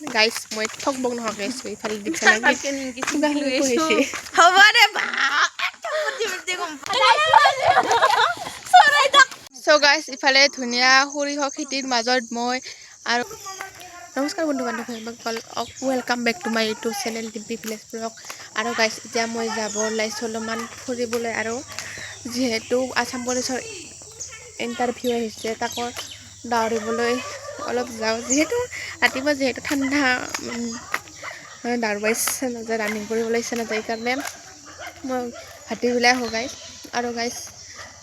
guys মই ঠক বক নহয় গাইস এইফালে দিছা না কি কিবা হৈছে হ'ব দে বা সো গাইস ইফালে ধুনীয়া সৰিয়হ খেতিৰ মাজত মই আৰু নমস্কাৰ বন্ধু বান্ধৱীসকল welcome back to my YouTube channel Dimpi village vlog আৰু গাইস এতিয়া মই যাব ওলাইছোঁ অলপমান ফুৰিবলৈ আৰু যিহেতু আসাম পুলিচৰ ইণ্টাৰভিউ আহিছে তাকো দৌৰিবলৈ অলপ যাওঁ যিহেতু ৰাতিপুৱা যিহেতু ঠাণ্ডা দৌৰিব ইচ্ছা নাযায় ৰানিং কৰিবলৈ ইচ্ছা নাযায় সেইকাৰণে মই ভাটিবেলাই আহোঁ গাইছ আৰু গাইছ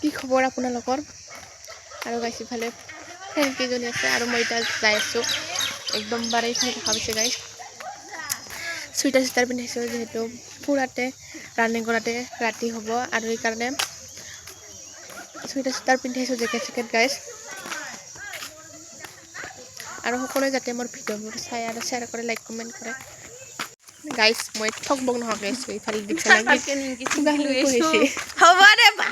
কি খবৰ আপোনালোকৰ আৰু গাইছ ইফালে ফ্ৰেণ্ড কেইজনী আছে আৰু মই এতিয়া যাই আছোঁ একদম বাৰে ইফালে দেখা পাইছে গাইছ চুইটাৰ চুইটাৰ পিন্ধিছোঁ যিহেতু ফুৰাতে ৰানিং কৰাতে ৰাতি হ'ব আৰু সেইকাৰণে চুইটাৰ চুইটাৰ পিন্ধিছোঁ জেকেট চেকেট গাইছ আৰু সকলোৱে যাতে মোৰ ভিডিঅ'বোৰ চাই আৰু শ্বেয়াৰ কৰে লাইক কমেণ্ট কৰে গাইছ মই ঠক বক নহয় গাইছ এইফালে দিছা না কি কিবা হৈছে হ'ব দে বা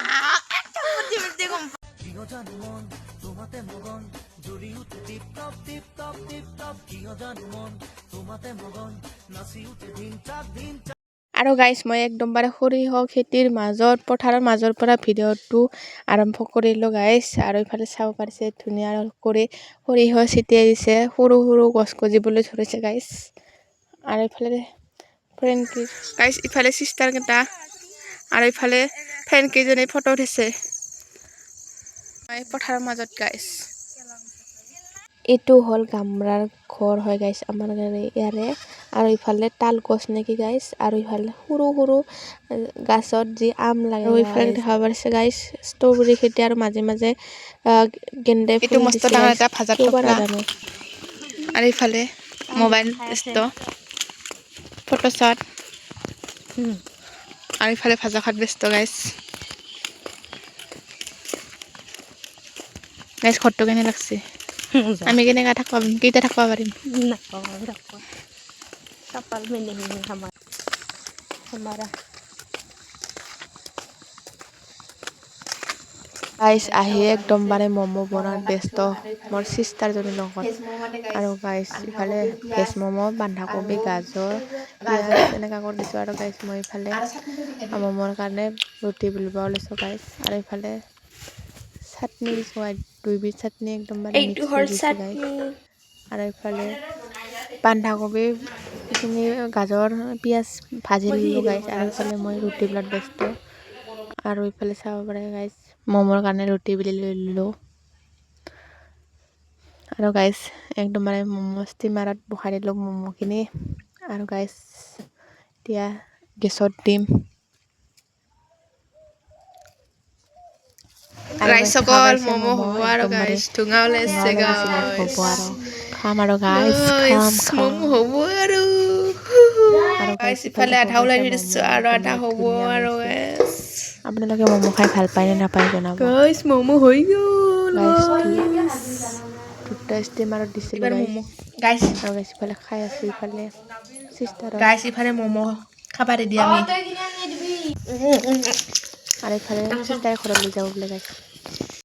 আৰু গাইছ মই একদম বাৰে সৰিয়হ খেতিৰ মাজত পথাৰৰ মাজৰ পৰা ভিডিঅ'টো আৰম্ভ কৰিলোঁ গাইছ আৰু ইফালে চাব পাৰিছে ধুনীয়া কৰি সৰিয়হ ছিটিয়াই দিছে সৰু সৰু গছ গজিবলৈ ধৰিছে গাইছ আৰু ইফালে ফ্ৰেণ্ড গাইছ ইফালে চিষ্টাৰ কেইটা আৰু ইফালে ফ্ৰেণ্ড কেইজনী ফটো উঠিছে পথাৰৰ মাজত গাইছ এইটো হ'ল গামৰাৰ ঘৰ হয় গাইছ আমাৰ ইয়াৰে আৰু ইফালে তাল গছ নেকি গাইছ আৰু ইফালে সৰু সৰু গাছত যি আম লাগে আৰু ইফালে দেখা পাইছে গাইছ ষ্ট্ৰবেৰী খেতি আৰু মাজে মাজে গেন্দে ফুল মস্ত ডাঙৰ এটা ভাজা টপলা আৰু ইফালে মোবাইল ব্যস্ত ফটো শ্বট আৰু ইফালে ভাজা খাত ব্যস্ত গাইছ গাইছ ঘৰটো কেনে লাগছে আমি কেনেকৈ থাকিব পাৰিম কেইটা থাকিব পাৰিম চপাল মেলি हमारा গাইছ আহি একদম বাৰে ম'ম' বনোৱাত ব্যস্ত মোৰ চিষ্টাৰজনীৰ লগত আৰু গাইছ ইফালে ভেজ ম'ম' বন্ধাকবি গাজৰ পিঁয়াজ এনেকুৱা কৰি দিছোঁ আৰু গাইছ মই ইফালে ম'মৰ কাৰণে ৰুটি বেলিব ওলাইছোঁ গাইছ আৰু ইফালে চাটনি দিছোঁ দুইবিধ চাটনি একদম বাৰে মিক্স কৰি দিছোঁ গাইছ আৰু ইফালে বন্ধাকবি এইখিনি গাজৰ পিঁয়াজ ভাজি দিলোঁ গাইছ আৰু ইফালে মই ৰুটি বেলাত ব্যস্ত আৰু ইফালে চাব পাৰে গাইছ ম'মৰ কাৰণে ৰুটি বেলি লৈ ল'লোঁ আৰু গাইছ একদম মানে ম'ম' ষ্টিমাৰত বহাই দিলোঁ ম'ম'খিনি আৰু গাইছ এতিয়া গেছত দিম গাইছ অকল ম'ম' হ'ব আৰু গাইছ ধুঙা ওলাইছে গাইছ খাম আৰু গাইছ ম'ম' হ'ব আৰু গাইছ ইফালে আধা ওলাই থৈ দিছোঁ আৰু আধা হ'ব আৰু গাইছ আপোনালোকে ম'ম' খাই ভাল পায় নে নাপায় জনাব গাইছ ম'ম' হৈ গ'ল গাইছ দুটা ষ্টিমাৰত দিছিলোঁ গাইছ আৰু গাইছ ইফালে খাই আছোঁ ইফালে চিষ্টাৰ গাইছ ইফালে ম'ম' খাবা ৰেডি আমি আৰু ইফালে চিষ্টাৰে ঘৰত লৈ যাব বোলে গাইছ